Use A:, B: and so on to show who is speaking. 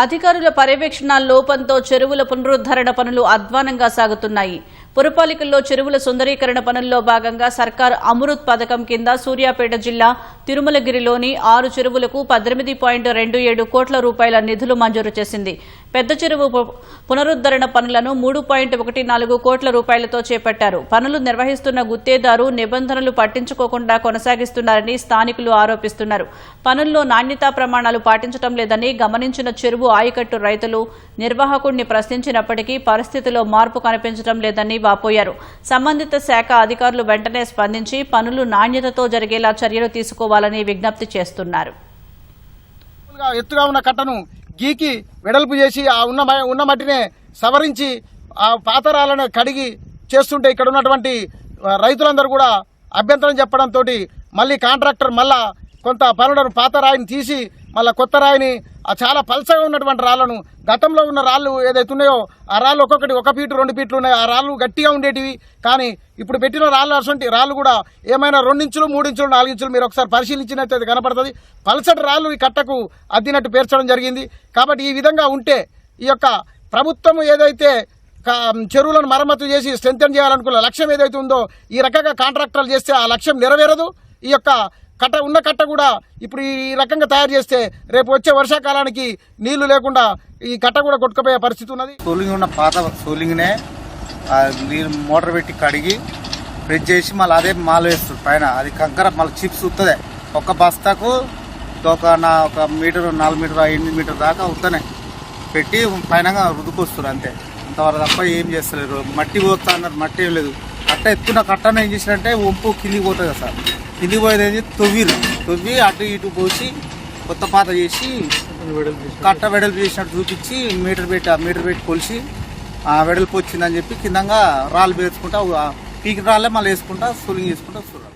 A: అధికారుల పర్యవేక్షణ లోపంతో చెరువుల పునరుద్ధరణ పనులు అధ్వానంగా సాగుతున్నాయి. పురపాలికల్లో చెరువుల సుందరీకరణ పనుల్లో భాగంగా సర్కార్ అమృత్ పథకం కింద సూర్యాపేట జిల్లా తిరుమలగిరిలోని 6 చెరువులకు 18.27 కోట్ల రూపాయల నిధులు మంజూరు చేసింది. పెద్ద చెరువు పునరుద్ధరణ పనులను 3.14 కోట్ల రూపాయలతో చేపట్టారు. పనులు నిర్వహిస్తున్న గుత్తేదారు నిబంధనలు పట్టించుకోకుండా కొనసాగిస్తున్నారని స్థానికులు ఆరోపిస్తున్నారు. పనుల్లో నాణ్యతా ప్రమాణాలు పాటించడం లేదని గమనించిన చెరువు ఆయకట్టు రైతులు నిర్వాహకుడిని ప్రశ్నించినప్పటికీ పరిస్థితిలో మార్పు కనిపించడం లేదని వాపోయారు. సంబంధిత శాఖ అధికారులు వెంటనే స్పందించి పనులు నాణ్యతతో జరిగేలా చర్యలు తీసుకోవాలని విజ్ఞప్తి చేస్తున్నారు.
B: ఎత్తుగా ఉన్న కట్టను గీకి వెడల్పు చేసి ఆ ఉన్న మట్టినే సవరించి ఆ పాతరాలను కడిగి చేస్తుంటే ఇక్కడ ఉన్నటువంటి రైతులందరూ కూడా అభ్యంతరం చెప్పడంతో మళ్ళీ కాంట్రాక్టర్ మళ్ళా కొంత పనులను పాత రాయిని తీసి మళ్ళీ కొత్త రాయిని చాలా పల్చగా ఉన్నటువంటి రాళ్లను గతంలో ఉన్న రాళ్లు ఏదైతే ఉన్నాయో ఆ రాళ్ళు ఒక్కొక్కటి 1 ఫీటు 2 ఫీట్లు ఉన్నాయి. ఆ రాళ్ళు గట్టిగా ఉండేటివి. కానీ ఇప్పుడు పెట్టిన రాళ్ళు అటువంటి రాళ్ళు కూడా ఏమైనా 2 ఇంచులు 3 ఇంచులు 4 ఇంచులు మీరు ఒకసారి పరిశీలించినట్లయితే కనపడుతుంది. పల్చటి రాళ్ళు ఈ కట్టకు అద్దినట్టు పేర్చడం జరిగింది. కాబట్టి ఈ విధంగా ఉంటే ఈ యొక్క ప్రభుత్వం ఏదైతే చెరువులను మరమ్మతు చేసి స్ట్రెంథెన్ చేయాలనుకున్న లక్ష్యం ఏదైతే ఉందో ఈ రకంగా కాంట్రాక్టర్లు చేస్తే ఆ లక్ష్యం నెరవేరదు. ఈ యొక్క కట్ట కూడా ఇప్పుడు ఈ రకంగా తయారు చేస్తే రేపు వచ్చే వర్షాకాలానికి నీళ్లు లేకుండా ఈ కట్ట కూడా కొట్టుకుపోయే పరిస్థితి ఉన్నది.
C: సోలింగ్ ఉన్న పాత సోలింగ్నే నీళ్ళు మోటార్ పెట్టి కడిగి ఫ్రిడ్జ్ చేసి మళ్ళీ అదే మాల వేస్తుంది పైన. అది కంకర మళ్ళీ చిప్స్ ఉత్తదే. ఒక బస్తాకు ఒక మీటర్ 4 మీటర్ 8 మీటర్ దాకా ఉత్తనే పెట్టి పైన రుద్దుకొస్తారు అంతే. అంతవరకు తప్ప ఏం చేస్తలేరు. మట్టి పోతా అన్నారు, మట్టి ఏం లేదు. కట్ట ఎత్తున్న కట్టను ఏం చేసినట్టే వంపు కిందికి పోతుంది కదా సార్. కిందికి పోయేది తొవ్వి అటు ఇటు పోసి కొత్త పాత చేసి కట్ట వెడల్పు చేసినట్టు చూపించి మీటర్ పెట్టి కొలిసి వెడల్పు వచ్చిందని చెప్పి కిందంగా రాళ్ళు వేసుకుంటా పీకి రాళ్ళే మళ్ళీ వేసుకుంటా సోలింగ్ చేసుకుంటా వస్తున్నారు.